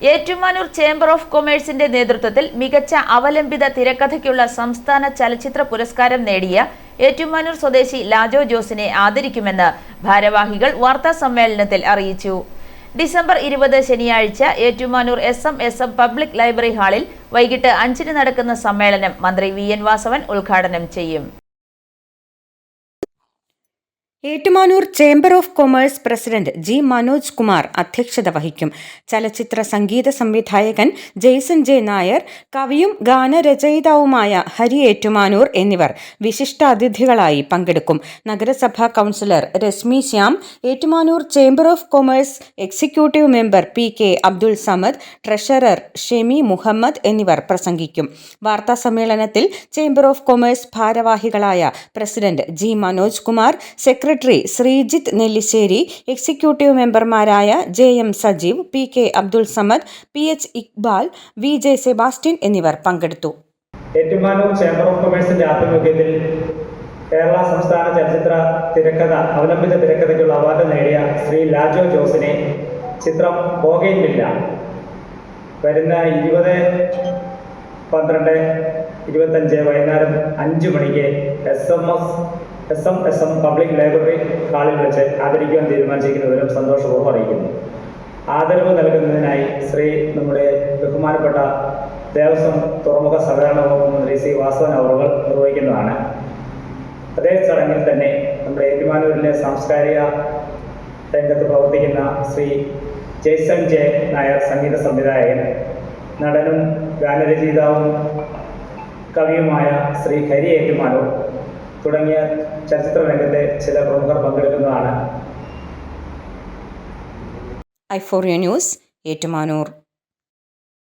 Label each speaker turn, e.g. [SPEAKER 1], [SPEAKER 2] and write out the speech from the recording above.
[SPEAKER 1] Ettumanoor chamber of കൊമേഴ്സിന്റെ നേതൃത്വത്തിൽ മികച്ച അവലംബിത തിരക്കഥയ്ക്കുള്ള സംസ്ഥാന ചലച്ചിത്ര പുരസ്കാരം നേടിയ ഏറ്റുമാനൂർ സ്വദേശി ലാജോ ജോസിനെ ആദരിക്കുമെന്ന് ഭാരവാഹികൾ വാർത്താസമ്മേളനത്തിൽ അറിയിച്ചു. ഡിസംബർ 20 ശനിയാഴ്ച ഏറ്റുമാനൂർ SM പബ്ലിക് ലൈബ്രറി ഹാളിൽ വൈകിട്ട് 5-ന് നടക്കുന്ന സമ്മേളനം മന്ത്രി VN വാസവൻ ഉദ്ഘാടനം ചെയ്യും.
[SPEAKER 2] Ettumanoor chamber of commerce president G. Manoj Kumar അധ്യക്ഷത വഹിക്കും. ചലച്ചിത്ര സംഗീത സംവിധായകൻ ജെയ്സൺ J. നായർ, കവിയും ഗാനരചയിതാവുമായ ഹരി ഏറ്റുമാനൂർ എന്നിവർ വിശിഷ്ടാതിഥികളായി പങ്കെടുക്കും. നഗരസഭാ councillor Rashmi Shyam, Ettumanoor chamber of commerce executive member PK Abdul Samad, treasurer Shemi Muhammad എന്നിവർ പ്രസംഗിക്കും. വാർത്താസമ്മേളനത്തിൽ ചേംബർ ഓഫ് കൊമേഴ്സ് ഭാരവാഹികളായ president G. Manoj Kumar, secretary Sreejith Nellissery, executive മെമ്പർമാരായ JM Sajeev, PK Abdul Samad, PH Iqbal, VJ Sebastian എന്നിവർ പങ്കെടുത്തു.
[SPEAKER 3] ഏറ്റുമാനൂർ ചേംബർ ഓഫ് കൊമേഴ്സിന്റെ ആഭിമുഖ്യത്തിൽ കേരള സംസ്ഥാന ചലച്ചിത്ര തിരക്കഥ അവലംബിത തിരക്കഥയ്ക്കുള്ള അവാർഡ് നേടിയ ശ്രീ ലാജോ ജോസിനെ ചിത്രം ബോഗെയിൻവില്ല വരുന്ന 20-12-25 വൈകുന്നേരം 5 മണിക്ക് SM പബ്ലിക് ലൈബ്രറി ഹാളിൽ വെച്ച് ആദരിക്കുവാൻ തീരുമാനിച്ചിരിക്കുന്ന വിവരം സന്തോഷപൂർവ്വം അറിയിക്കുന്നു. ആദരവ് നൽകുന്നതിനായി നമ്മുടെ ബഹുമാനപ്പെട്ട ദേവസ്വം തുറമുഖ സഹകരണ വകുപ്പ് മന്ത്രി C. വാസവൻ അവറുകൾ നിർവഹിക്കുന്നതാണ്. അതേ ചടങ്ങിൽ തന്നെ നമ്മുടെ ഏറ്റുമാനൂരിലെ സാംസ്കാരിക രംഗത്ത് പ്രവർത്തിക്കുന്ന ശ്രീ ജെയ്സൺ J. നായർ, സംഗീത സംവിധായകൻ, നടനും ഗാനരചയിതാവും കവിയുമായ ശ്രീ ഹരി ഏറ്റുമാനൂർ തുടങ്ങിയ ചലച്ചിത്ര രംഗത്തെ ചില പ്രമുഖർ പങ്കെടുക്കുന്നതാണ്.
[SPEAKER 2] i4U news, Ettumanoor.